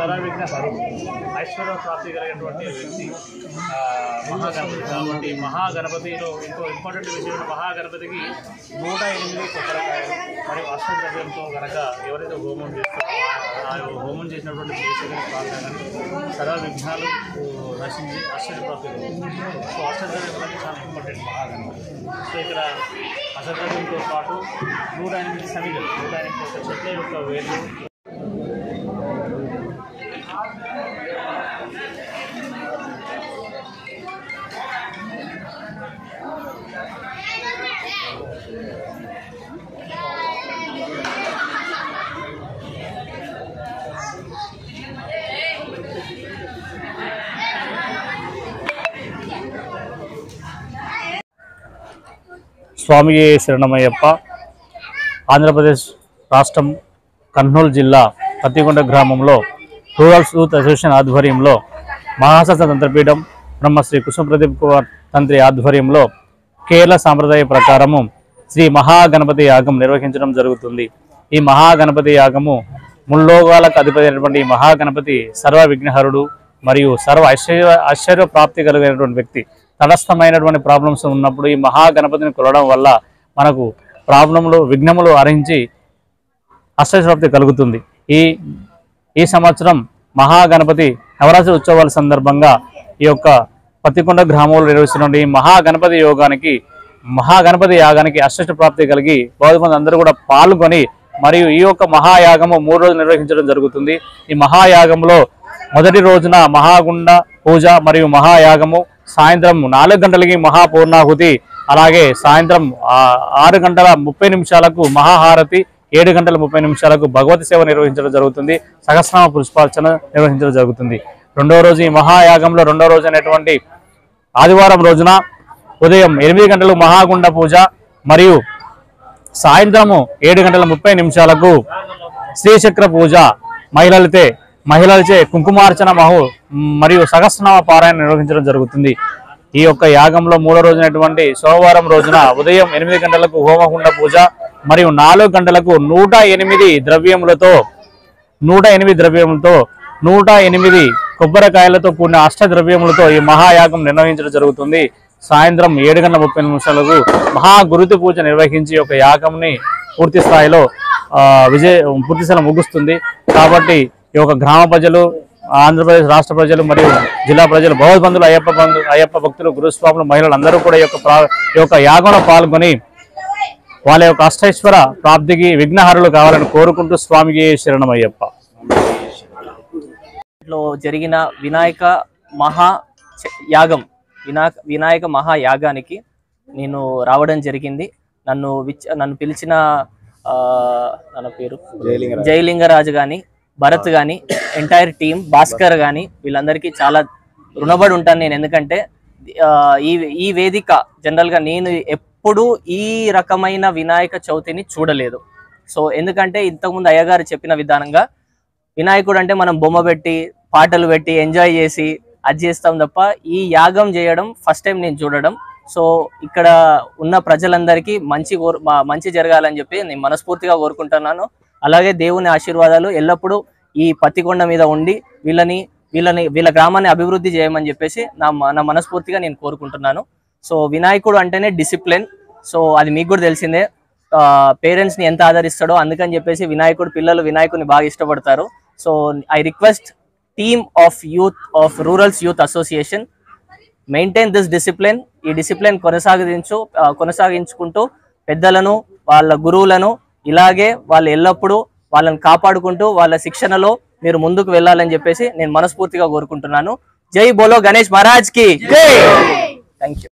సర్వవిఘ్న హరుడు ఐశ్వర్య ప్రాప్తి కలిగినటువంటి వ్యక్తి మహాగణపతి. కాబట్టి మహాగణపతిలో ఇంకో ఇంపార్టెంట్ విషయం, మహాగణపతికి 108 కొబ్బరికాయలు మరియు అష్టద్రవ్యంతో కనుక ఎవరైతే హోమం చేస్తారో ఆ హోమం చేసినటువంటి చేసేది ప్రాంతాన్ని సర్వ విఘ్నాలు నశించి అష్టద్ర ప్రాప్తి కలుగుతుంది. సో అష్టద్రవ్యం అనేది చాలా ఇంపార్టెంట్ మహాగణపతి. సో ఇక్కడ అష్టద్రవ్యంతో పాటు 108 సమితులు, 108 చెట్ల యొక్క వేళ్ళు, స్వామియే శరణమయ్యప్ప. ఆంధ్రప్రదేశ్ రాష్ట్రం కర్నూలు జిల్లా పత్తికొండ గ్రామంలో రూరల్ యూత్ అసోసియేషన్ ఆధ్వర్యంలో మహాశాసన తంత్రపీఠం బ్రహ్మశ్రీ కుసుమప్రదీప్ కుమార్ తంత్రి ఆధ్వర్యంలో కేరళ సాంప్రదాయ ప్రకారము శ్రీ మహాగణపతి యాగం నిర్వహించడం జరుగుతుంది. ఈ మహాగణపతి యాగము ముల్లోకాలకు అధిపతి అయినటువంటి మహాగణపతి సర్వ విఘ్నహరుడు మరియు సర్వ ఐశ్వర్య ప్రాప్తి కలిగినటువంటి వ్యక్తి. తటస్థమైనటువంటి ప్రాబ్లమ్స్ ఉన్నప్పుడు ఈ మహాగణపతిని కొలవడం వల్ల మనకు ప్రాబ్లములు విఘ్నములు హరించి అష్టైశ్వర్యప్రాప్తి కలుగుతుంది. ఈ సంవత్సరం మహాగణపతి నవరాత్రి ఉత్సవాల సందర్భంగా ఈ యొక్క పత్తికొండ గ్రామంలో నిర్వహిస్తున్న ఈ మహాగణపతి యాగానికి అష్టైశ్వర్య ప్రాప్తి కలిగి బౌద్ధమంది అందరూ కూడా పాల్గొని మరియు ఈ యొక్క మహాయాగము 3 రోజులు నిర్వహించడం జరుగుతుంది. ఈ మహాయాగంలో మొదటి రోజున మహాగుండ పూజ మరియు మహాయాగము, సాయంత్రం 4 గంటలకి మహాపూర్ణాహుతి, అలాగే సాయంత్రం 6 గంటల 30 నిమిషాలకు మహాహారతి, 7 గంటల 30 నిమిషాలకు భగవతి సేవ నిర్వహించడం జరుగుతుంది. సహస్రనామ పుష్పార్చన నిర్వహించడం జరుగుతుంది. రెండవ రోజు ఈ మహాయాగంలో రెండవ రోజు అనేటువంటి ఆదివారం రోజున ఉదయం 8 గంటలకు మహాగుండ పూజ మరియు సాయంత్రము 7 గంటల 30 నిమిషాలకు శ్రీచక్ర పూజ, మహిళలచే కుంకుమార్చన మరియు సహస్రనామ పారాయణ నిర్వహించడం జరుగుతుంది. ఈ యొక్క యాగంలో 3వ రోజునటువంటి సోమవారం రోజున ఉదయం 8 గంటలకు హోమగుండ పూజ మరియు 4 గంటలకు 108 ద్రవ్యములతో 108 కొబ్బరికాయలతో కూడిన అష్టద్రవ్యములతో ఈ మహాయాగం నిర్వహించడం జరుగుతుంది. సాయంత్రం 7 గంటల 30 నిమిషాలకు మహాగురుతి పూజ నిర్వహించి ఒక యాగంని పూర్తి స్థాయిలో ముగుస్తుంది. కాబట్టి ఈ యొక్క గ్రామ ప్రజలు, ఆంధ్రప్రదేశ్ రాష్ట్ర ప్రజలు మరియు జిల్లా ప్రజలు, బౌద్ధ బంధువులు, అయ్యప్ప భక్తులు, గురుస్వాములు, మహిళలు అందరూ కూడా ఈ యొక్క యాగంలో పాల్గొని వాళ్ళ యొక్క అష్టైశ్వర ప్రాప్తికి విఘ్నహరులు కావాలని కోరుకుంటూ స్వామికి శరణమయ్యప్ప. జరిగిన వినాయక మహాయాగానికి నేను రావడం జరిగింది. నన్ను పిలిచిన నా పేరు జయలింగరాజు కానీ, భరత్ కానీ, ఎంటైర్ టీం, భాస్కర్ కానీ, వీళ్ళందరికీ చాలా రుణపడి ఉంటాను నేను. ఎందుకంటే ఈ వేదిక జనరల్గా నేను ఎప్పుడూ ఈ రకమైన వినాయక చవితిని చూడలేదు. సో ఎందుకంటే ఇంతకుముందు అయ్యగారు చెప్పిన విధానంగా వినాయకుడు అంటే మనం బొమ్మ పెట్టి పాటలు పెట్టి ఎంజాయ్ చేసి అది చేస్తాం తప్ప ఈ యాగం చేయడం ఫస్ట్ టైం నేను చూడడం. సో ఇక్కడ ఉన్న ప్రజలందరికీ మంచి జరగాలని చెప్పి నేను మనస్ఫూర్తిగా కోరుకుంటున్నాను. అలాగే దేవుని ఆశీర్వాదాలు ఎల్లప్పుడూ ఈ పత్తికొండ మీద ఉండి వీళ్ళ గ్రామాన్ని అభివృద్ధి చేయమని చెప్పేసి నా మనస్ఫూర్తిగా నేను కోరుకుంటున్నాను. సో వినాయకుడు అంటేనే డిసిప్లిన్. సో అది మీకు కూడా తెలిసిందే, పేరెంట్స్ని ఎంత ఆదరిస్తాడో. అందుకని చెప్పేసి పిల్లలు వినాయకుడిని బాగా ఇష్టపడతారు. So I request team of rurals youth association maintain this discipline. ఈ డిసిప్లిన్ కొనసాగించుకుంటూ పెద్దలను, వాళ్ళ గురువులను ఇలాగే వాళ్ళు ఎల్లప్పుడూ వాళ్ళని కాపాడుకుంటూ వాళ్ళ శిక్షణలో మీరు ముందుకు వెళ్ళాలని చెప్పేసి నేను మనస్ఫూర్తిగా కోరుకుంటున్నాను. జై బోలో గణేష్ మహారాజ్ కి జై. Thank you.